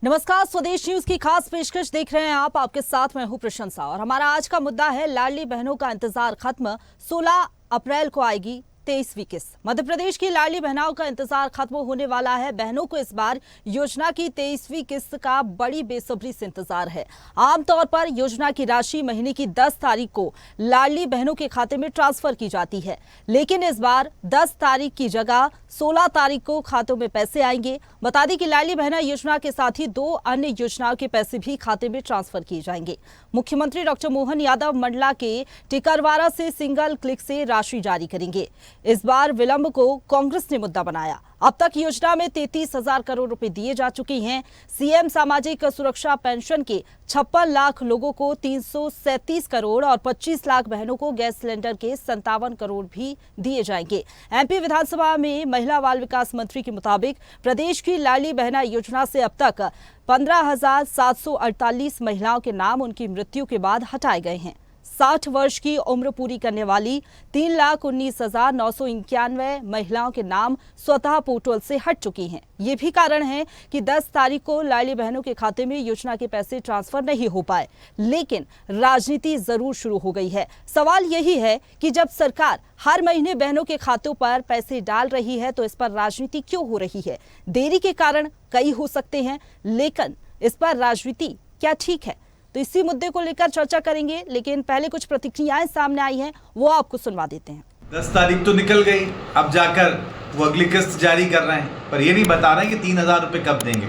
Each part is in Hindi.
नमस्कार, स्वदेश न्यूज की खास पेशकश देख रहे हैं आप। आपके साथ मैं हूं प्रशंसा और हमारा आज का मुद्दा है लाडली बहनों का इंतजार खत्म। 16 अप्रैल को आएगी 23वीं किस्त। मध्य प्रदेश की लाडली बहनों का इंतजार खत्म होने वाला है। बहनों को इस बार योजना की 23वीं किस्त का बड़ी बेसब्री से इंतजार है। आमतौर पर योजना की राशि महीने की 10 तारीख को लाडली बहनों के खाते में ट्रांसफर की जाती है, लेकिन इस बार 10 तारीख की जगह 16 तारीख को खातों में पैसे आएंगे। बता दें कि लाडली बहना योजना के साथ ही 2 अन्य योजनाओं के पैसे भी खाते में ट्रांसफर किए जाएंगे। मुख्यमंत्री डॉक्टर मोहन यादव मंडला के टिकरवारा से सिंगल क्लिक से राशि जारी करेंगे। इस बार विलंब को कांग्रेस ने मुद्दा बनाया। अब तक योजना में 33,000 करोड़ रुपए दिए जा चुके हैं। सीएम सामाजिक सुरक्षा पेंशन के 56 लाख लोगों को 337 करोड़ और 25 लाख बहनों को गैस सिलेंडर के 57 करोड़ भी दिए जाएंगे। एमपी विधानसभा में महिला बाल विकास मंत्री के मुताबिक प्रदेश की लाडली बहना योजना से अब तक 15,748 महिलाओं के नाम उनकी मृत्यु के बाद हटाए गए हैं। 60 वर्ष की उम्र पूरी करने वाली 3,19,991 महिलाओं के नाम स्वतः पोर्टल से हट चुकी हैं। ये भी कारण है कि 10 तारीख को लाडली बहनों के खाते में योजना के पैसे ट्रांसफर नहीं हो पाए, लेकिन राजनीति जरूर शुरू हो गई है। सवाल यही है कि जब सरकार हर महीने बहनों के खातों पर पैसे डाल रही है तो इस पर राजनीति क्यों हो रही है? देरी के कारण कई हो सकते हैं, लेकिन इस पर राजनीति क्या ठीक है? तो इसी मुद्दे को लेकर चर्चा करेंगे, लेकिन पहले कुछ प्रतिक्रियाएं सामने आई हैं, वो आपको सुनवा देते हैं। 10 तारीख तो निकल गई, अब जाकर वो अगली किस्त जारी कर रहे हैं, पर ये नहीं बता रहे हैं कि 3,000 रुपए कब देंगे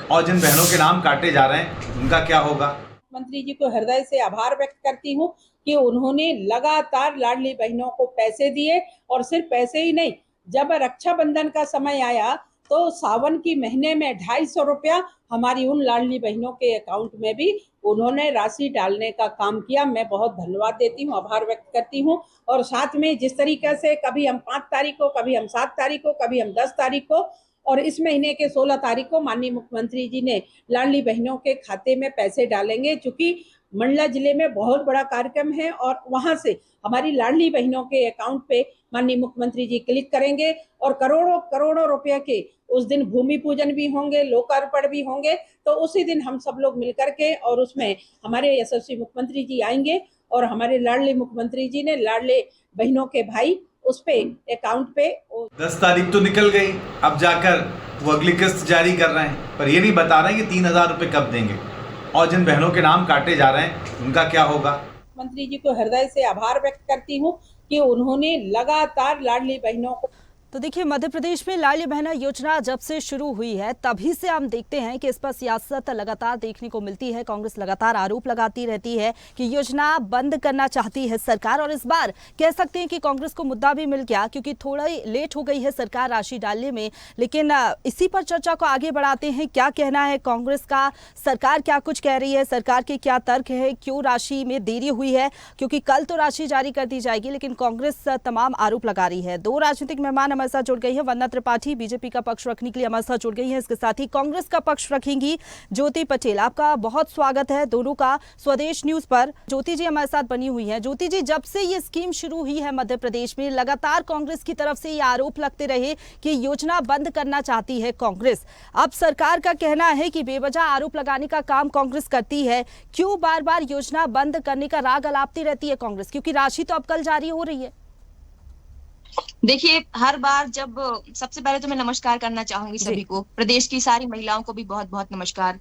और जिन बहनों के नाम काटे जा रहे हैं उनका क्या होगा। मंत्री जी को हृदय से आभार व्यक्त करती हूँ कि उन्होंने लगातार लाडली बहनों को पैसे दिए, और सिर्फ पैसे ही नहीं, जब रक्षाबंधन का समय आया तो सावन की महीने में 250 रुपया हमारी उन लाडली बहनों के अकाउंट में भी उन्होंने राशि डालने का काम किया। मैं बहुत धन्यवाद देती हूँ, आभार व्यक्त करती हूँ। और साथ में जिस तरीके से कभी हम 5 तारीख को, कभी हम 7 तारीख को, कभी हम 10 तारीख को और इस महीने के 16 तारीख को माननीय मुख्यमंत्री जी ने लाडली बहनों के खाते में पैसे डालेंगे। चूंकि मंडला जिले में बहुत बड़ा कार्यक्रम है और वहां से हमारी लाडली बहनों के अकाउंट पे माननीय मुख्यमंत्री जी क्लिक करेंगे और करोड़ों करोड़ों रुपए के उस दिन भूमि पूजन भी होंगे, लोकार्पण भी होंगे। तो उसी दिन हम सब लोग मिलकर के और उसमें हमारे यशस्वी मुख्यमंत्री जी आएंगे और हमारे लाडले मुख्यमंत्री जी ने लाडले बहनों के भाई उस पे अकाउंट पे 10 तारीख तो निकल गई, अब जाकर वो अगली किस्त जारी कर रहे हैं, पर ये नहीं बता रहे हैं कि 3,000 रुपए कब देंगे और जिन बहनों के नाम काटे जा रहे हैं उनका क्या होगा। मंत्री जी को हृदय से आभार व्यक्त करती हूँ कि उन्होंने लगातार लाडली बहनों को। तो देखिए, मध्य प्रदेश में लाडली बहना योजना जब से शुरू हुई है तभी से हम देखते हैं कि इस पर सियासत लगातार देखने को मिलती है। कांग्रेस लगातार आरोप लगाती रहती है कि योजना बंद करना चाहती है सरकार, और इस बार कह सकते हैं कि कांग्रेस को मुद्दा भी मिल गया, क्योंकि थोड़ा ही लेट हो गई है सरकार राशि डालने में। लेकिन इसी पर चर्चा को आगे बढ़ाते हैं। क्या कहना है कांग्रेस का? सरकार क्या कुछ कह रही है? सरकार के क्या तर्क है? क्यों राशि में देरी हुई है? क्योंकि कल तो राशि जारी कर दी जाएगी, लेकिन कांग्रेस तमाम आरोप लगा रही है। 2 राजनीतिक मेहमान हमारे साथ जुड़ गई है। वंदना त्रिपाठी बीजेपी का पक्ष रखने के लिए हमारे साथ जुड़ गई हैं। इसके साथ ही कांग्रेस का पक्ष रखेंगी ज्योति पटेल। आपका बहुत स्वागत है दोनों का स्वदेश न्यूज पर। ज्योति जी हमारे साथ बनी हुई हैं। ज्योति जी, जब से ये स्कीम शुरू हुई है मध्य प्रदेश में, लगातार कांग्रेस की तरफ से ये आरोप लगते रहे कि योजना बंद करना चाहती है कांग्रेस। अब सरकार का कहना है कि बेवजह आरोप लगाने का काम कांग्रेस करती है। क्यों बार बार योजना बंद करने का राग अलापती रहती है कांग्रेस? क्योंकि राशि तो अब कल जारी हो रही है। देखिए, हर बार जब, सबसे पहले तो मैं नमस्कार करना चाहूंगी सभी को, प्रदेश की सारी महिलाओं को भी बहुत बहुत नमस्कार।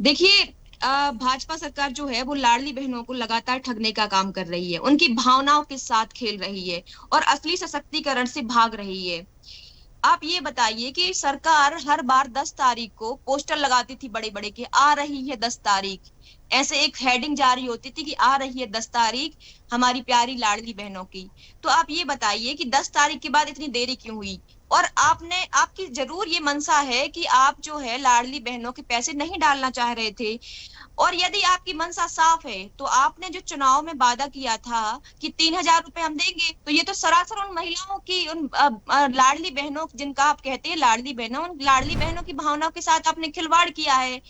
देखिए, भाजपा सरकार जो है वो लाडली बहनों को लगातार ठगने का काम कर रही है, उनकी भावनाओं के साथ खेल रही है और असली सशक्तिकरण से भाग रही है। आप ये बताइए कि सरकार हर बार 10 तारीख को पोस्टर लगाती थी बड़े बड़े के, आ रही है 10 तारीख, ऐसे एक हेडिंग जारी होती थी कि आ रही है 10 तारीख हमारी प्यारी लाडली बहनों की। तो आप ये बताइए कि 10 तारीख के बाद इतनी देरी क्यों हुई? और आपकी जरूर ये मनसा है कि आप जो है लाडली बहनों के पैसे नहीं डालना चाह रहे थे, और यदि आपकी मनसा साफ है तो आपने जो चुनाव में वादा किया था कि 3,000 रुपए हम देंगे, तो ये तो सरासर उन महिलाओं की, उन लाडली बहनों जिनका आप कहते हैं लाडली बहनों, उन लाडली बहनों की भावनाओं के साथ आपने खिलवाड़ किया है।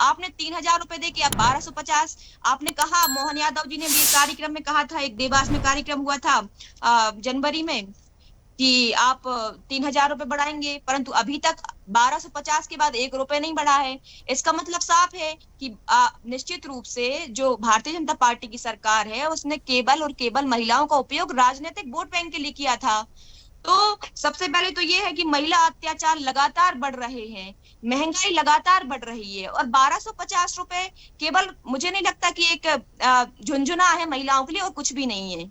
आपने 3,000 रुपए दे के अब 1,250 आपने कहा। मोहन यादव जी ने भी कार्यक्रम में कहा था, एक देवास में कार्यक्रम हुआ था जनवरी में, कि आप 3,000 रुपए बढ़ाएंगे, परंतु अभी तक 1250 के बाद 1 रुपए नहीं बढ़ा है। इसका मतलब साफ है कि निश्चित रूप से जो भारतीय जनता पार्टी की सरकार है उसने केवल और केवल महिलाओं का उपयोग राजनीतिक वोट बैंक के लिए किया था। तो सबसे पहले तो ये है कि महिला अत्याचार लगातार बढ़ रहे हैं, महंगाई लगातार बढ़ रही है, और 1250 रुपए केवल, मुझे नहीं लगता कि एक झुंझुना है महिलाओं के लिए, और कुछ भी नहीं है।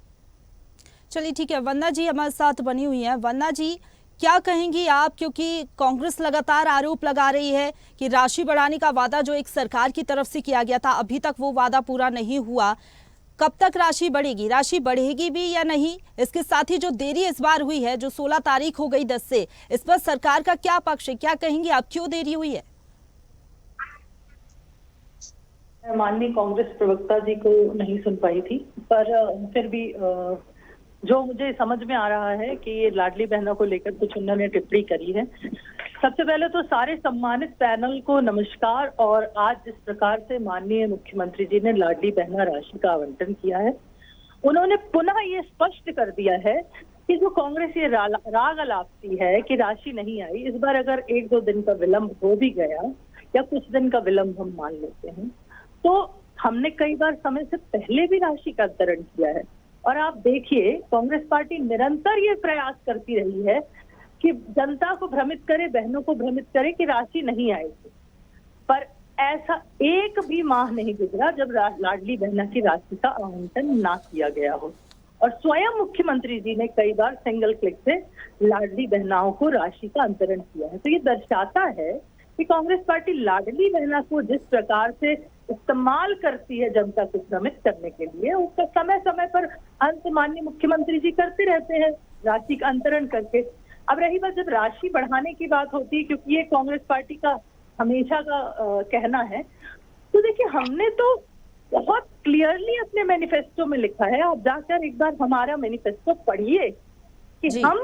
चलिए ठीक है, वंदना जी हमारे साथ बनी हुई हैं। वंदना जी, क्या कहेंगी आप, क्योंकि कांग्रेस लगातार आरोप लगा रही है कि राशि बढ़ाने का वादा जो एक सरकार की तरफ से किया गया था अभी तक वो वादा पूरा नहीं हुआ। कब तक राशि बढ़ेगी, राशि बढ़ेगी भी या नहीं? इसके साथ ही जो देरी इस बार हुई है, जो 16 तारीख हो गई 10 से, इस पर सरकार का क्या पक्ष है, क्या कहेंगी आप, क्यों देरी हुई है? माननीय कांग्रेस प्रवक्ता जी को नहीं सुन पाई थी, पर फिर भी जो मुझे समझ में आ रहा है कि ये लाडली बहनों को लेकर कुछ उन्होंने टिप्पणी करी है। सबसे पहले तो सारे सम्मानित पैनल को नमस्कार। और आज जिस प्रकार से माननीय मुख्यमंत्री जी ने लाडली बहना राशि का आवंटन किया है, उन्होंने पुनः ये स्पष्ट कर दिया है कि जो कांग्रेस ये राग अलापती है कि राशि नहीं आई, इस बार अगर 1-2 दिन का विलंब हो भी गया या कुछ दिन का विलंब हम मान लेते हैं, तो हमने कई बार समय से पहले भी राशि का अंतरण किया है। और आप देखिए, कांग्रेस पार्टी निरंतर ये प्रयास करती रही है कि जनता को भ्रमित करे, बहनों को भ्रमित करे कि राशि नहीं आएगी, पर ऐसा एक भी माह नहीं गुजरा जब लाडली बहना की राशि का आवंटन ना किया गया हो। और स्वयं मुख्यमंत्री जी ने कई बार सिंगल क्लिक से लाडली बहनाओं को राशि का अंतरण किया है। तो ये दर्शाता है कि कांग्रेस पार्टी लाडली बहना को जिस प्रकार से इस्तेमाल करती है जनता को भ्रमित करने के लिए, उसका समय समय पर अंत माननीय मुख्यमंत्री जी करते रहते हैं राशि का अंतरण करके। अब रही बात जब राशि बढ़ाने की बात होती है, क्योंकि ये कांग्रेस पार्टी का हमेशा का कहना है, तो देखिए हमने तो बहुत क्लियरली अपने मैनिफेस्टो में लिखा है, आप जाकर एक बार हमारा मैनिफेस्टो पढ़िए कि हम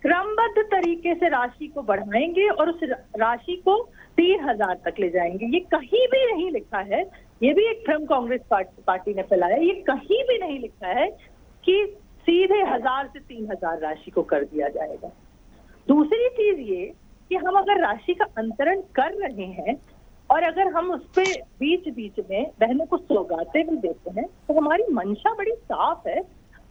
क्रमबद्ध तरीके से राशि को बढ़ाएंगे और उस राशि को 3,000 तक ले जाएंगे। ये कहीं भी नहीं लिखा है, ये भी एक भ्रम कांग्रेस पार्टी ने फैलाया, ये कहीं भी नहीं लिखा है कि सीधे 1,000 से 3,000 राशि को कर दिया जाएगा। दूसरी चीज ये कि हम अगर राशि का अंतरण कर रहे हैं और अगर हम उस पे बीच बीच में बहनों को सौगातें भी देते हैं, तो हमारी मंशा बड़ी साफ है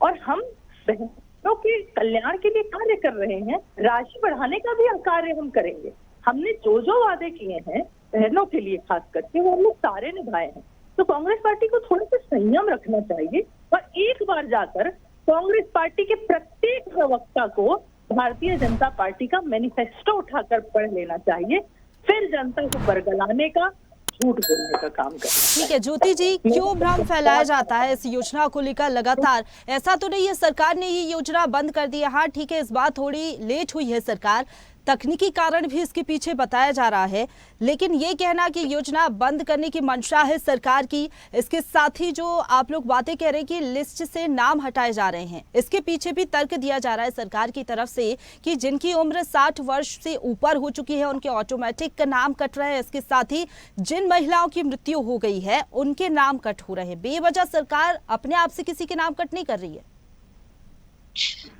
और हम बहनों के कल्याण के लिए कार्य कर रहे हैं। राशि बढ़ाने का भी कार्य हम करेंगे। हमने जो जो वादे किए हैं बहनों के लिए खास करके, वो हमने सारे निभाए हैं। तो कांग्रेस पार्टी को थोड़ा सा संयम रखना चाहिए और एक बार जाकर कांग्रेस पार्टी के प्रत्येक प्रवक्ता को भारतीय जनता पार्टी का मैनिफेस्टो उठाकर पढ़ लेना चाहिए, फिर जनता को बरगलाने का, झूठ बोलने का काम करें। ठीक है ज्योति जी, क्यों भ्रम फैलाया जाता है इस योजना को लेकर लगातार? ऐसा तो नहीं है सरकार ने ये योजना बंद कर दी है। हाँ ठीक है, इस बार थोड़ी लेट हुई है सरकार, तकनीकी कारण भी इसके पीछे बताया जा रहा है, लेकिन ये कहना कि योजना बंद करने की मंशा है सरकार की, इसके साथ ही जो आप लोग बातें कह रहे हैं कि लिस्ट से नाम हटाए जा रहे हैं, इसके पीछे भी तर्क दिया जा रहा है सरकार की तरफ से कि जिनकी उम्र 60 वर्ष से ऊपर हो चुकी है उनके ऑटोमेटिक नाम कट रहे हैं। इसके साथ ही जिन महिलाओं की मृत्यु हो गई है उनके नाम कट हो रहे हैं। बेवजह सरकार अपने आप से किसी के नाम कट नहीं कर रही है।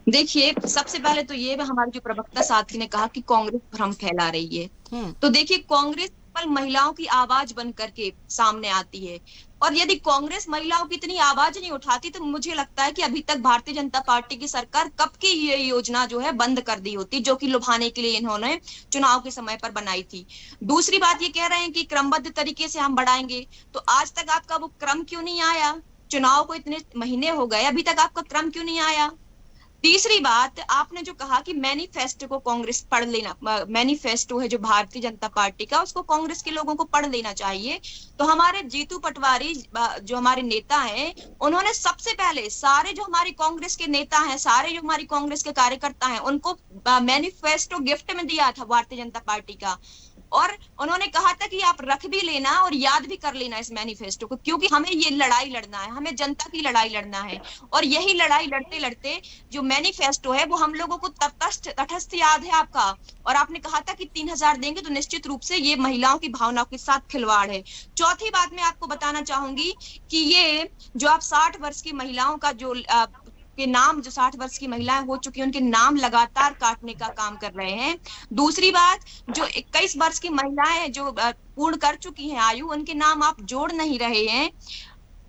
देखिए, सबसे पहले तो ये हमारे जो प्रवक्ता साथी ने कहा कि कांग्रेस भ्रम फैला रही है। तो देखिए, कांग्रेस पर महिलाओं की आवाज बन करके सामने आती है, और यदि कांग्रेस महिलाओं की इतनी आवाज नहीं उठाती तो मुझे लगता है कि अभी तक भारतीय जनता पार्टी की सरकार कब की ये योजना जो है बंद कर दी होती, जो कि लुभाने के लिए इन्होंने चुनाव के समय पर बनाई थी। दूसरी बात, ये कह रहे हैं कि क्रमबद्ध तरीके से हम बढ़ाएंगे, तो आज तक आपका वो क्रम क्यों नहीं आया? चुनाव को इतने महीने हो गए, अभी तक आपका क्रम क्यों नहीं आया? तीसरी बात, आपने जो कहा कि मैनिफेस्टो को कांग्रेस पढ़ लेना, मैनिफेस्टो है जो भारतीय जनता पार्टी का, उसको कांग्रेस के लोगों को पढ़ लेना चाहिए। तो हमारे जीतू पटवारी जो हमारे नेता हैं, उन्होंने सबसे पहले सारे जो हमारी कांग्रेस के नेता हैं, सारे जो हमारी कांग्रेस के कार्यकर्ता हैं, उनको मैनिफेस्टो गिफ्ट में दिया था भारतीय जनता पार्टी का, और उन्होंने कहा था कि आप रख भी लेना और याद भी कर लेना इस मैनिफेस्टो को, क्योंकि हमें ये लड़ाई लड़ना है, हमें जनता की लड़ाई लड़ना है। और यही लड़ाई लड़ते लड़ते जो मैनिफेस्टो है वो हम लोगों को तटस्थ याद है आपका, और आपने कहा था कि 3,000 देंगे, तो निश्चित रूप से ये महिलाओं की भावनाओं के साथ खिलवाड़ है। चौथी बात मैं आपको बताना चाहूंगी कि ये जो आप 60 वर्ष की महिलाओं का जो के नाम, जो 60 वर्ष की महिलाएं हो चुकी हैं उनके नाम लगातार काटने का काम कर रहे हैं। दूसरी बात, जो 21 वर्ष की महिलाएं हैं जो पूर्ण कर चुकी हैं आयु, उनके नाम आप जोड़ नहीं रहे हैं।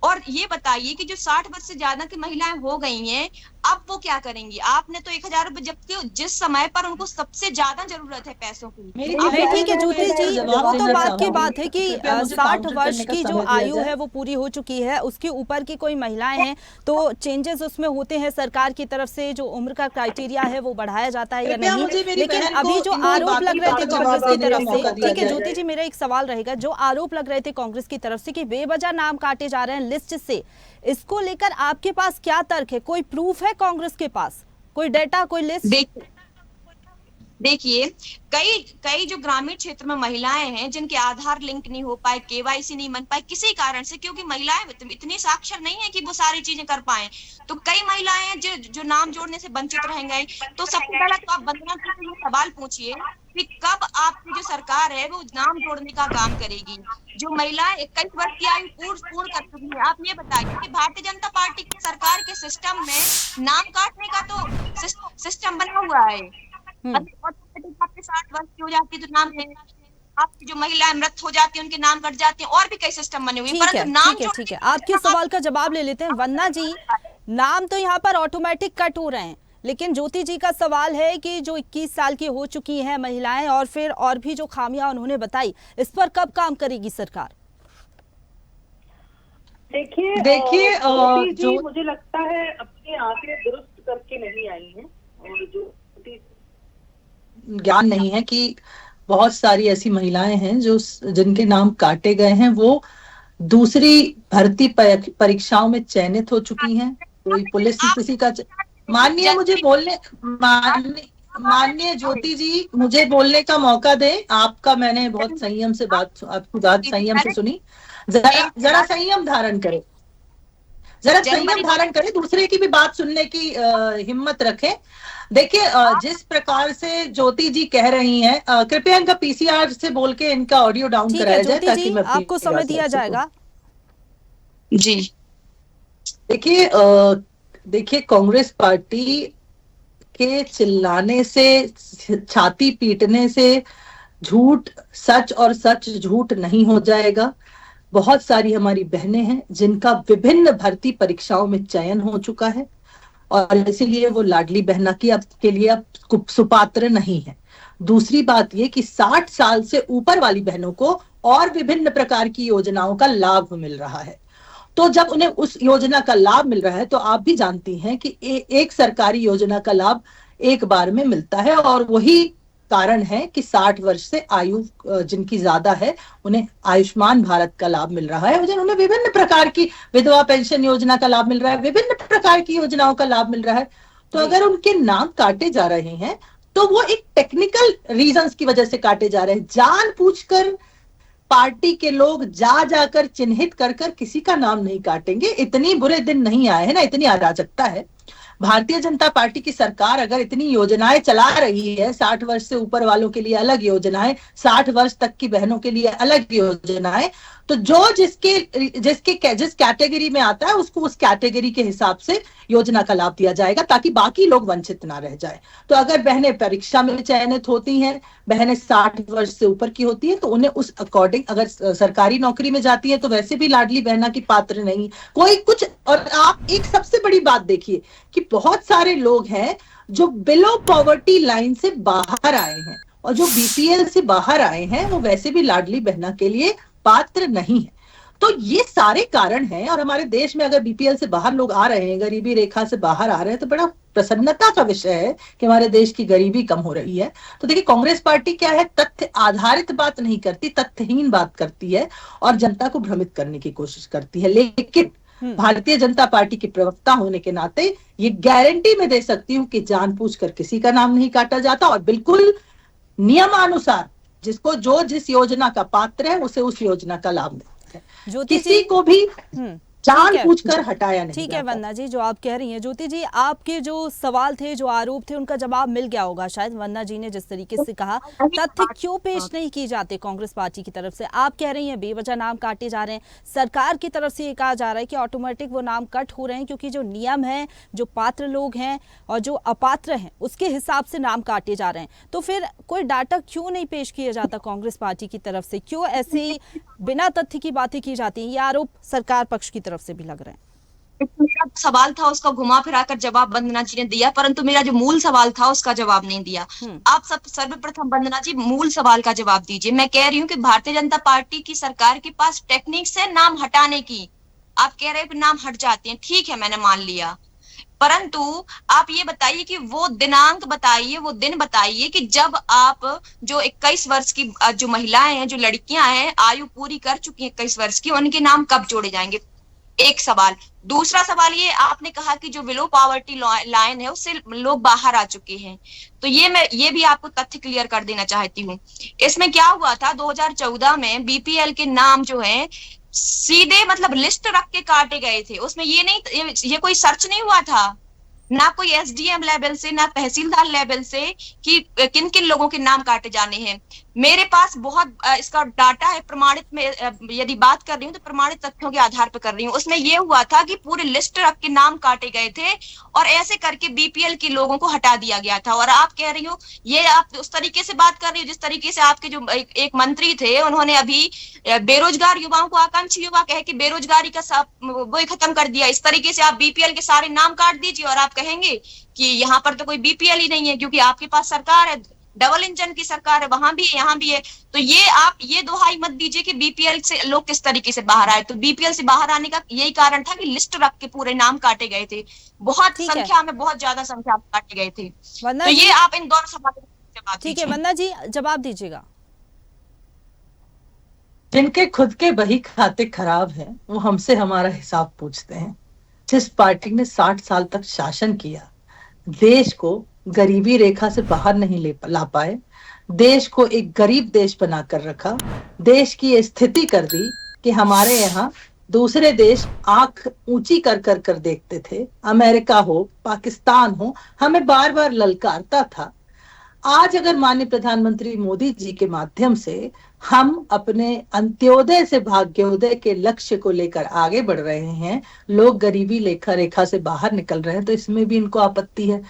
और ये बताइए कि जो 60 वर्ष से ज्यादा की महिलाएं हो गई हैं, अब वो क्या करेंगी? आपने तो 1000 रुपए जब्त किए जिस समय पर उनको सबसे ज्यादा जरूरत है पैसों की। नहीं, ठीक है ज्योति जी, वो तो बात की बात है कि 60 वर्ष की जो आयु है वो पूरी हो चुकी है, उसके ऊपर की कोई महिलाएं हैं तो चेंजेस उसमें होते हैं सरकार की तरफ से, जो उम्र का क्राइटेरिया है वो बढ़ाया जाता है या नहीं। लेकिन अभी जो आरोप लग रहे थे कांग्रेस की तरफ से, ठीक है ज्योति जी, मेरा एक सवाल रहेगा, जो आरोप लग रहे थे कांग्रेस की तरफ से कि बेवजह नाम काटे जा रहे हैं लिस्ट से, इसको लेकर आपके पास क्या तर्क है? कोई प्रूफ है कांग्रेस के पास, कोई डेटा, कोई लिस्ट? देखिए, कई जो ग्रामीण क्षेत्र में महिलाएं हैं जिनके आधार लिंक नहीं हो पाए, केवाईसी नहीं बन पाए किसी कारण से, क्योंकि महिलाएं इतनी साक्षर नहीं है कि वो सारी चीजें कर पाए, तो कई महिलाएं हैं जो नाम जोड़ने से वंचित रह गए। तो सबसे पहले तो आप वंदना जी से ये सवाल पूछिए कि कब आपकी जो सरकार है वो नाम जोड़ने का काम करेगी। जो महिलाएं 21 वर्ष की आयु पूर्ण कर चुकी है, आप ये बताइए कि भारतीय जनता पार्टी की सरकार के सिस्टम में नाम काटने का तो सिस्टम बना हुआ है। आपके 60 वर्ष की हो जाती है तो नाम, आपकी जो महिलाएं मृत हो जाती है उनके नाम कट जाते हैं, और भी कई सिस्टम बने हुए हैं, परंतु नाम ठीक है, आपके सवाल का जवाब ले लेते हैं। वंदना जी, नाम तो यहाँ पर ऑटोमेटिक कट हो रहे हैं, लेकिन ज्योति जी का सवाल है कि जो 21 साल की हो चुकी हैं महिलाएं और फिर और भी जो खामियां उन्होंने बताई, इस पर कब काम करेगी सरकार? देखिए जो मुझे लगता है अपने आंकड़े दुरुस्त करके नहीं आई हैं, और जो ज्ञान नहीं है कि बहुत सारी ऐसी महिलाएं हैं जो जिनके नाम काटे गए हैं, वो दूसरी भर्ती परीक्षाओं में चयनित हो चुकी हैं। कोई पुलिस किसी का माननीय मुझे बोलने माननीय ज्योति जी, मुझे बोलने का मौका दें। आपका मैंने बहुत संयम से आपकी बात संयम से सुनी, जरा संयम धारण करें, दूसरे की भी बात सुनने की हिम्मत रखें। देखिए, जिस प्रकार से ज्योति जी कह रही हैं, कृपया इनका पीसीआर से बोल के इनका ऑडियो डाउन कराया जाए ताकि मैं आपको समय दिया जाएगा। जी देखिए कांग्रेस पार्टी के चिल्लाने से, छाती पीटने से झूठ सच और सच झूठ नहीं हो जाएगा। बहुत सारी हमारी बहनें हैं जिनका विभिन्न भर्ती परीक्षाओं में चयन हो चुका है और इसीलिए वो लाडली बहना की के लिए अब सुपात्र नहीं है। दूसरी बात ये कि 60 साल से ऊपर वाली बहनों को और विभिन्न प्रकार की योजनाओं का लाभ मिल रहा है। तो जब उन्हें उस योजना का लाभ मिल रहा है तो आप भी जानती हैं कि एक सरकारी योजना का लाभ एक बार में मिलता है, और वही कारण है कि 60 वर्ष से आयु जिनकी ज्यादा है उन्हें आयुष्मान भारत का लाभ मिल रहा है, उन्हें विभिन्न प्रकार की विधवा पेंशन योजना का लाभ मिल रहा है, विभिन्न प्रकार की योजनाओं का लाभ मिल रहा है। तो अगर उनके नाम काटे जा रहे हैं तो वो एक टेक्निकल रीजंस की वजह से काटे जा रहे हैं। जानबूझकर पार्टी के लोग जाकर चिन्हित कर किसी का नाम नहीं काटेंगे। इतनी बुरे दिन नहीं आए हैं ना, इतनी अराजकता है। भारतीय जनता पार्टी की सरकार अगर इतनी योजनाएं चला रही है, 60 वर्ष से ऊपर वालों के लिए अलग योजनाएं, 60 वर्ष तक की बहनों के लिए अलग योजनाएं, तो जो जिस कैटेगरी में आता है उसको उस कैटेगरी के हिसाब से योजना का लाभ दिया जाएगा ताकि बाकी लोग वंचित ना रह जाए। तो अगर बहनें परीक्षा में चयनित होती हैं, बहनें 60 वर्ष से ऊपर की होती हैं, तो उन्हें उस अकॉर्डिंग, अगर सरकारी नौकरी में जाती है तो वैसे भी लाडली बहना की पात्र नहीं कोई कुछ। और आप एक सबसे बड़ी बात देखिए कि बहुत सारे लोग हैं जो बिलो पॉवर्टी लाइन से बाहर आए हैं, और जो बीपीएल से बाहर आए हैं वो वैसे भी लाडली बहना के लिए पात्र नहीं है। तो ये सारे कारण हैं, और हमारे देश में अगर बीपीएल से बाहर लोग आ रहे हैं, गरीबी रेखा से बाहर आ रहे हैं, तो बड़ा प्रसन्नता का विषय है कि हमारे देश की गरीबी कम हो रही है। तो देखिए, कांग्रेस पार्टी क्या है, तथ्य आधारित बात नहीं करती, तथ्यहीन बात करती है और जनता को भ्रमित करने की कोशिश करती है। लेकिन भारतीय जनता पार्टी के प्रवक्ता होने के नाते ये गारंटी मैं दे सकती हूँ कि जानबूझकर किसी का नाम नहीं काटा जाता, और बिल्कुल नियमानुसार जिसको जिस योजना का पात्र है उसे उस योजना का लाभ मिलता है। किसी को भी जानबूझकर हटाया नहीं ठीक है जाता। वंदना जी, जो आप कह रही हैं। ज्योति जी, आपके जो सवाल थे, जो आरोप थे, उनका जवाब मिल गया होगा शायद। वंदना जी ने जिस तरीके से कहा, तथ्य क्यों पेश नहीं किए जाते कांग्रेस पार्टी की तरफ से? आप कह रही हैं बेवजह नाम काटे जा रहे हैं। सरकार की तरफ से ये कहा जा रहा है कि ऑटोमेटिक वो नाम कट हो रहे हैं, क्योंकि जो नियम है, जो पात्र लोग हैं और जो अपात्र हैं, उसके हिसाब से नाम काटे जा रहे हैं। तो फिर कोई डाटा क्यों नहीं पेश किया जाता कांग्रेस पार्टी की तरफ से? क्यों ऐसे बिना तथ्य की बातें की जाती हैं? ये आरोप सरकार पक्ष की तरफ से भी लग रहे हैं। मेरा सवाल था उसका घुमा फिरा कर जवाब वंदना जी ने दिया, परंतु मेरा जो मूल सवाल था उसका जवाब नहीं दिया। आप सब सर्वप्रथम वंदना जी मूल सवाल का जवाब दीजिए। मैं कह रही हूँ कि भारतीय जनता पार्टी की सरकार के पास टेक्निक्स है नाम हटाने की। आप कह रहे हैं कि नाम हट जाते हैं, ठीक है, मैंने मान लिया, परंतु आप ये बताइए कि वो दिनांक बताइए, वो दिन बताइए कि जब आप जो 21 वर्ष की जो महिलाएं हैं, जो लड़कियां हैं, आयु पूरी कर चुकी है 21 वर्ष की, उनके नाम कब जोड़े जाएंगे? एक सवाल। दूसरा सवाल, ये आपने कहा कि जो बिलो पॉवर्टी लाइन है उससे लोग बाहर आ चुके हैं, तो ये भी आपको तथ्य क्लियर कर देना चाहती हूँ। इसमें क्या हुआ था, 2014 में बीपीएल के नाम जो है सीधे मतलब लिस्ट रख के काटे गए थे। उसमें ये कोई सर्च नहीं हुआ था, ना कोई एसडीएम लेवल से, ना तहसीलदार लेवल से कि किन किन लोगों के नाम काटे जाने हैं। मेरे पास बहुत इसका डाटा है, प्रमाणित में यदि बात कर रही हूँ तो प्रमाणित तथ्यों के आधार पर कर रही हूँ। उसमें ये हुआ था कि पूरे लिस्ट रख के नाम काटे गए थे और ऐसे करके बीपीएल के लोगों को हटा दिया गया था। और आप कह रही हो, ये आप उस तरीके से बात कर रही हो जिस तरीके से आपके जो एक मंत्री थे, उन्होंने अभी बेरोजगार युवाओं को आकांक्षी युवा कह के बेरोजगारी का वो खत्म कर दिया। इस तरीके से आप बीपीएल के सारे नाम काट दीजिए और आप कहेंगे कि यहाँ पर तो कोई बीपीएल ही नहीं है, क्योंकि आपके पास सरकार है, डबल इंजन की सरकार है, वहां भी है, यहाँ भी है। तो ये आप ये दोहाई मत दीजिए कि बीपीएल से लोग किस तरीके से बाहर आए। तो बीपीएल से बाहर आने का यही कारण था कि लिस्ट रख के पूरे नाम काटे गए थे, बहुत संख्या में, बहुत ज्यादा संख्या में काटे गए थे। तो ये आप इन दोनों सवालों का जवाब दीजिए। ठीक है वंदना जी, जवाब दीजिएगा। जिनके खुद के बही खाते खराब हैं, वो हमसे हमारा हिसाब पूछते हैं। जिस पार्टी ने 60 साल तक शासन किया, देश को गरीबी रेखा से बाहर नहीं ला पाए, देश को एक गरीब देश बनाकर रखा, देश की ये स्थिति कर दी कि हमारे यहाँ दूसरे देश आंख ऊंची कर कर कर देखते थे। अमेरिका हो, पाकिस्तान हो, हमें बार बार ललकारता था। आज अगर माननीय प्रधानमंत्री मोदी जी के माध्यम से हम अपने अंत्योदय से भाग्योदय के लक्ष्य को लेकर आगे बढ़ रहे हैं, लोग गरीबी रेखा से बाहर निकल रहे हैं, तो इसमें भी इनको आपत्ति है।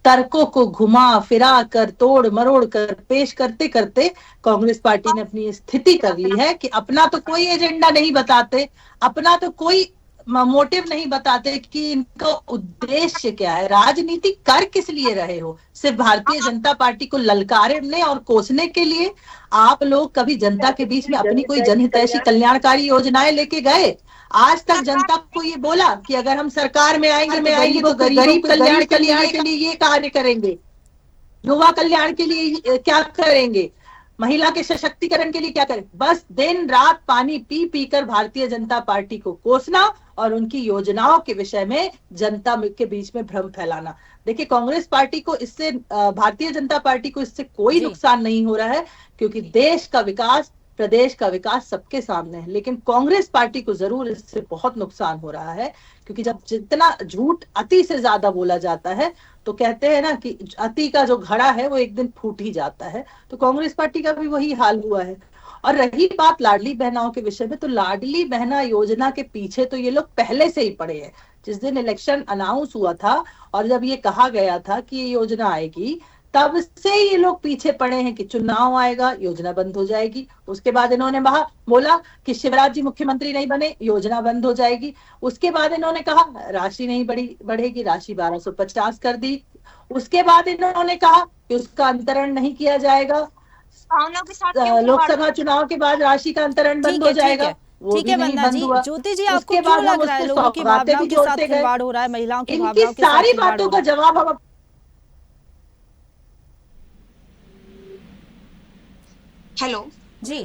तर्कों को घुमा फिरा कर, तोड़ मरोड़ कर पेश करते करते कांग्रेस पार्टी ने अपनी स्थिति कर ली है कि अपना तो कोई एजेंडा नहीं बताते, अपना तो कोई मोटिव नहीं बताते कि इनका उद्देश्य क्या है, राजनीति कर किस लिए रहे हो। सिर्फ भारतीय जनता पार्टी को ललकारने और कोसने के लिए आप लोग कभी जनता के बीच में अपनी कोई जनहितैषी कल्याणकारी योजनाएं लेके गए? आज तक जनता को ये बोला कि अगर हम सरकार में आएंगे तो गरीब कल्याण के लिए ये कार्य करेंगे, युवा कल्याण के लिए क्या करेंगे, महिला के सशक्तिकरण के लिए क्या करें? बस दिन रात पानी पी पी कर भारतीय जनता पार्टी को कोसना और उनकी योजनाओं के विषय में जनता के बीच में भ्रम फैलाना। देखिए, कांग्रेस पार्टी को इससे, भारतीय जनता पार्टी को इससे कोई नुकसान नहीं हो रहा है, क्योंकि देश का विकास, प्रदेश का विकास सबके सामने है। लेकिन कांग्रेस पार्टी को जरूर इससे बहुत नुकसान हो रहा है, क्योंकि जब जितना झूठ अति से ज्यादा बोला जाता है तो कहते हैं ना कि अति का जो घड़ा है वो एक दिन फूट ही जाता है। तो कांग्रेस पार्टी का भी वही हाल हुआ है। और रही बात लाडली बहनाओं के विषय में, तो लाडली बहना योजना के पीछे तो ये लोग पहले से ही पड़े हैं। जिस दिन इलेक्शन अनाउंस हुआ था और जब ये कहा गया था कि ये योजना आएगी, तब से ये लोग पीछे पड़े हैं कि चुनाव आएगा, योजना बंद हो जाएगी। उसके बाद इन्होंने बोला कि शिवराज जी मुख्यमंत्री नहीं बने, योजना बंद हो जाएगी। उसके बाद इन्होंने कहा राशि नहीं बढ़ेगी, राशि 1250 कर दी। उसके बाद इन्होंने कहा कि उसका अंतरण नहीं किया जाएगा, लोकसभा चुनाव के बाद राशि का अंतरण बंद हो जाएगा। ठीक है वंदना जी। ज्योति जी, आपको क्यों लग रहा है लोगों की भावनाओं के साथ खिलवाड़ हो रहा है, महिलाओं की भावनाओं के साथ? सारी बातों का जवाब हम हेलो जी,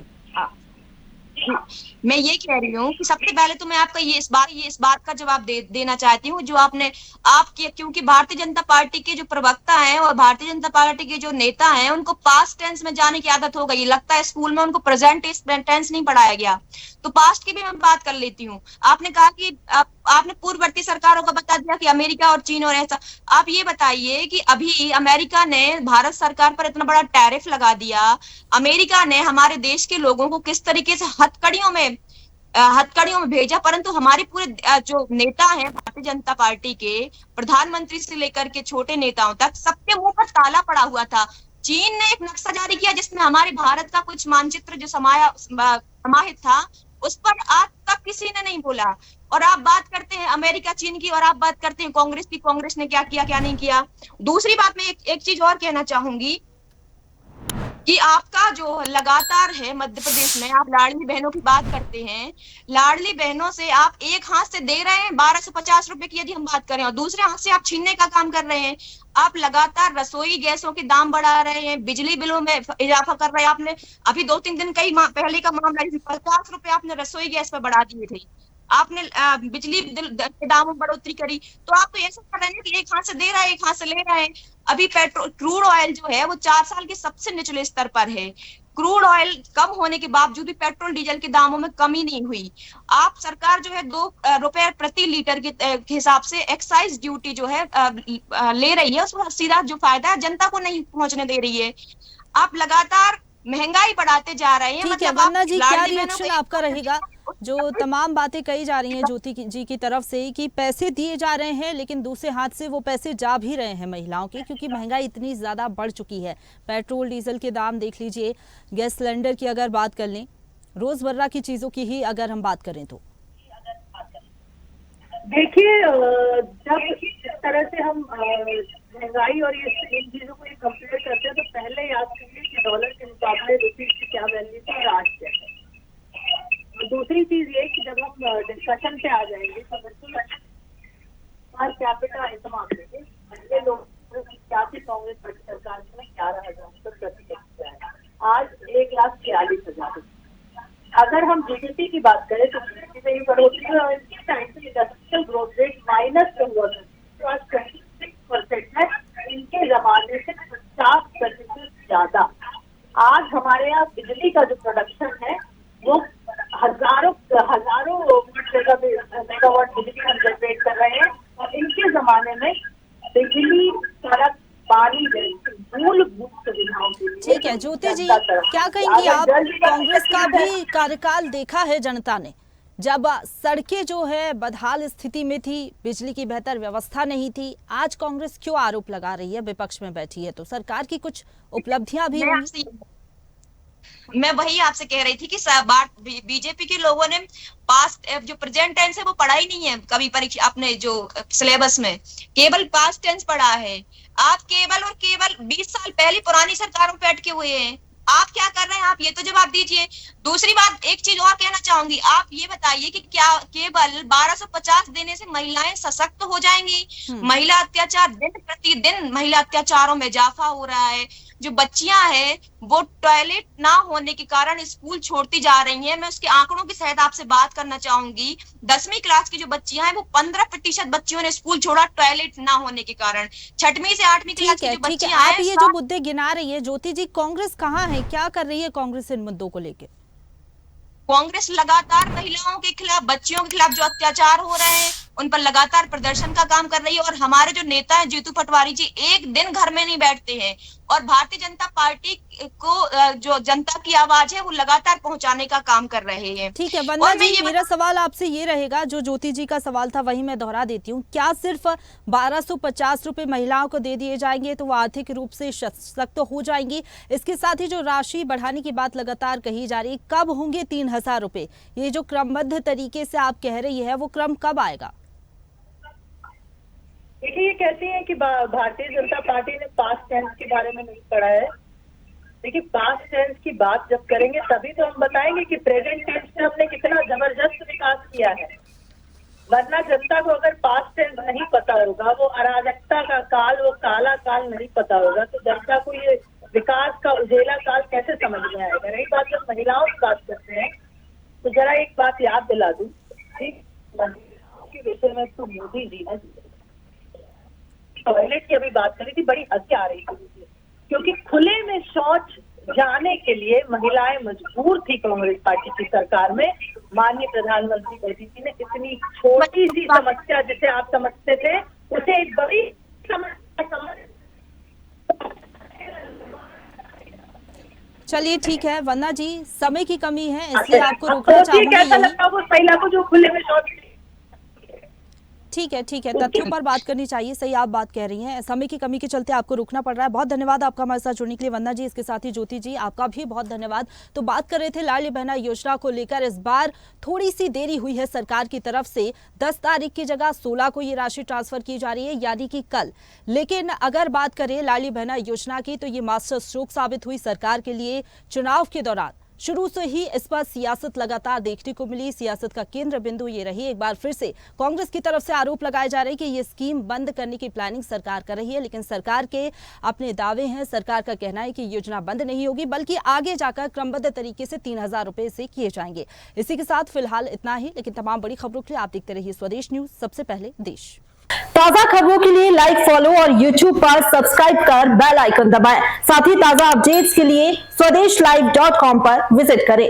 मैं ये कह रही हूँ कि सबसे पहले तो मैं आपका इस बात का जवाब देना चाहती हूँ, जो आपने आपके, क्योंकि भारतीय जनता पार्टी के जो प्रवक्ता हैं और भारतीय जनता पार्टी के जो नेता हैं उनको पास्ट टेंस में जाने की आदत हो गई। लगता है स्कूल में उनको प्रेजेंट टेंस नहीं पढ़ाया गया। तो पास्ट की भी मैं बात कर लेती हूँ। आपने कहा कि आपने पूर्ववर्ती सरकारों का बता दिया कि अमेरिका और चीन और ऐसा। आप ये बताइए कि अभी अमेरिका ने भारत सरकार पर इतना बड़ा टैरिफ लगा दिया, अमेरिका ने हमारे देश के लोगों को किस तरीके से हथकड़ियों में भेजा, परंतु हमारे पूरे जो नेता हैं भारतीय जनता पार्टी के, प्रधानमंत्री से लेकर के छोटे नेताओं तक, सबके मुंह पर ताला पड़ा हुआ था। चीन ने एक नक्शा जारी किया जिसमें हमारे भारत का कुछ मानचित्र जो समाहित था, उस पर आज तक किसी ने नहीं बोला। और आप बात करते हैं अमेरिका चीन की, और आप बात करते हैं कांग्रेस की, कांग्रेस ने क्या किया क्या नहीं किया। दूसरी बात, मैं एक चीज और कहना चाहूंगी कि आपका जो लगातार है मध्य प्रदेश में, आप लाडली बहनों की बात करते हैं, लाडली बहनों से आप एक हाथ से दे रहे हैं 1250 रुपए की यदि हम बात करें, और दूसरे हाथ से आप छीनने का काम कर रहे हैं। आप लगातार रसोई गैसों के दाम बढ़ा रहे हैं, बिजली बिलों में इजाफा कर रहे हैं। आपने अभी 2-3 दिन पहले का मामला, 50 रुपए आपने रसोई गैस पर बढ़ा दिए थे, आपने बिजली के दामों में बढ़ोतरी करी। तो आप तो ऐसा कर रहे हैं कि एक हाथ से दे रहा है एक हाथ से ले रहे हैं। अभी पेट्रोल, क्रूड ऑयल जो है वो 4 साल के सबसे निचले स्तर पर है। क्रूड ऑयल कम होने के बावजूद भी पेट्रोल डीजल के दामों में कमी नहीं हुई। आप सरकार जो है 2 रुपए प्रति लीटर के हिसाब से एक्साइज ड्यूटी जो है ले रही है, उसका सीधा जो फायदा है जनता को नहीं पहुंचने दे रही है। आप लगातार महंगाई बढ़ाते जा रहे हैं। ठीक है वंदना जी, क्या रिएक्शन आपका रहेगा जो तमाम बातें कही जा रही हैं ज्योति जी की तरफ से कि पैसे दिए जा रहे हैं लेकिन दूसरे हाथ से वो पैसे जा भी रहे हैं महिलाओं के, क्योंकि महंगाई इतनी ज़्यादा बढ़ चुकी है। पेट्रोल डीजल के दाम देख लीजिए, गैस सिलेंडर की अगर बात कर लें, रोज़मर्रा की चीज़ों की ही अगर हम बात करें तो देखिए, जब इस तरह से हम महंगाई और ये इन चीजों को कंपेयर करते हैं तो पहले याद करिए कि डॉलर के मुकाबले रुपीज की क्या वैल्यू थी और आज क्या है। दूसरी चीज ये कि जब हम डिस्कशन पे आ जाएंगे तो बिल्कुल पर कैपिटा इस्तेमाल करेंगे, ये लोग क्या थी कांग्रेस पार्टी सरकार में 11,000 प्रतिशत है, आज 1,42,000। अगर हम जीडीपी की बात करें तो जीडीपी में बढ़ोतरी industrial growth rate minus conversion 26% है, इनके जमाने से 50% ज्यादा। आज हमारे यहाँ बिजली का जो प्रोडक्शन है वो हजारों मेगावाट बिजली हम जनरेट कर रहे हैं, और इनके जमाने में बिजली, सड़क, पानी जैसी मूलभूत सुविधाओं के लिए। ठीक है ज्योति जी, क्या कहेंगी आप, कांग्रेस का भी कार्यकाल देखा है जनता ने, जब सड़कें जो है बदहाल स्थिति में थी, बिजली की बेहतर व्यवस्था नहीं थी। आज कांग्रेस क्यों आरोप लगा रही है, विपक्ष में बैठी है, तो सरकार की कुछ उपलब्धियां भी होंगी। मैं वही आपसे कह रही थी कि बीजेपी के लोगों ने पास्ट जो प्रेजेंट टेंस है वो पढ़ा ही नहीं है कभी परीक्षा अपने जो सिलेबस में, केवल पास्ट टेंस पढ़ा है। आप केवल और केवल 20 साल पहले पुरानी सरकारों पे अटके हुए हैं। आप क्या कर रहे हैं, आप ये तो जवाब दीजिए। दूसरी बात, एक चीज और कहना चाहूंगी, आप ये बताइए कि क्या केवल 1250 देने से महिलाएं सशक्त हो जाएंगी? महिला अत्याचार, दिन प्रतिदिन महिला अत्याचारों में इजाफा हो रहा है। जो बच्चियां हैं वो टॉयलेट ना होने के कारण स्कूल छोड़ती जा रही हैं। मैं उसके आंकड़ों के सहित आपसे बात करना चाहूंगी। 10वीं क्लास की जो बच्चियां हैं वो 15% बच्चियों ने स्कूल छोड़ा टॉयलेट ना होने के कारण। 6वीं से 8वीं क्लास की जो बच्चियां हैं, आप ये जो मुद्दे गिना रही है ज्योति जी, कांग्रेस कहाँ है, क्या कर रही है कांग्रेस इन मुद्दों को लेकर? कांग्रेस लगातार महिलाओं के खिलाफ, बच्चियों के खिलाफ जो अत्याचार हो रहे हैं उन पर लगातार प्रदर्शन का काम कर रही है। और हमारे जो नेता हैं जीतू पटवारी जी एक दिन घर में नहीं बैठते हैं, और भारतीय जनता पार्टी को जो जनता की आवाज है वो लगातार पहुंचाने का काम कर रहे हैं। ठीक है वंदना जी, मेरा सवाल आपसे ये रहेगा, जो ज्योति जी का सवाल था वही मैं दोहरा देती हूँ। क्या सिर्फ 1250 रुपए महिलाओं को दे दिए जाएंगे तो वो आर्थिक रूप से सशक्त हो जाएंगी? इसके साथ ही जो राशि बढ़ाने की बात लगातार कही जा रही है, कब होंगे 3000 रुपए? ये जो क्रमबद्ध तरीके से आप कह रही है वो क्रम कब आएगा? देखिए, ये कहती है कि भारतीय जनता पार्टी ने पास्ट टेंस के बारे में नहीं पढ़ा है। देखिए, पास्ट टेंस की बात जब करेंगे तभी तो हम बताएंगे कि प्रेजेंट टेंस में हमने कितना जबरदस्त विकास किया है। वरना जनता को अगर पास्ट टेंस नहीं पता होगा, वो अराजकता का काल, वो काला काल नहीं पता होगा, तो जनता को ये विकास का उजेला काल कैसे समझ में आएगा। रही बात जब महिलाओं की बात करते हैं जरा एक बात याद दिला दूं, ठीक, के विषय में तो मोदी जी ने टॉयलेट की अभी बात करी थी, बड़ी हंसी आ रही थी, क्योंकि खुले में शौच जाने के लिए महिलाएं मजबूर थी कांग्रेस पार्टी की सरकार में। माननीय प्रधानमंत्री मोदी जी ने इतनी छोटी सी समस्या जिसे आप समझते थे उसे एक बड़ी समस्या चलिए ठीक है वंदना जी, समय की कमी है इसलिए आपको रोकना चाहूंगी। कैसा लगता वो महिला को जो खुले में शौच। ठीक है तथ्यों पर बात करनी चाहिए, सही आप बात कह रही हैं, समय की कमी के चलते आपको रुकना पड़ रहा है। बहुत धन्यवाद आपका हमारे साथ जुड़ने के लिए वंदना जी, इसके साथ ही ज्योति जी आपका भी बहुत धन्यवाद। तो बात कर रहे थे लाडली बहना योजना को लेकर, इस बार थोड़ी सी देरी हुई है सरकार की तरफ से, 10 तारीख की जगह 16 को ये राशि ट्रांसफर की जा रही है, यानी कि कल। लेकिन अगर बात करें लाडली बहना योजना की तो ये मास्टर स्ट्रोक साबित हुई सरकार के लिए। चुनाव के दौरान शुरू से ही इस पर सियासत लगातार देखने को मिली, सियासत का केंद्र बिंदु ये रही। एक बार फिर से कांग्रेस की तरफ से आरोप लगाए जा रहे हैं कि ये स्कीम बंद करने की प्लानिंग सरकार कर रही है, लेकिन सरकार के अपने दावे हैं। सरकार का कहना है कि योजना बंद नहीं होगी, बल्कि आगे जाकर क्रमबद्ध तरीके से 3000 रुपए से किए जाएंगे। इसी के साथ फिलहाल इतना ही, लेकिन तमाम बड़ी खबरों के लिए आप देखते रहिए स्वदेश न्यूज, सबसे पहले देश। ताजा खबरों के लिए लाइक, फॉलो और YouTube पर सब्सक्राइब कर बेल आइकन दबाएं। साथ ही ताजा अपडेट्स के लिए स्वदेशलाइव.com पर विजिट करें।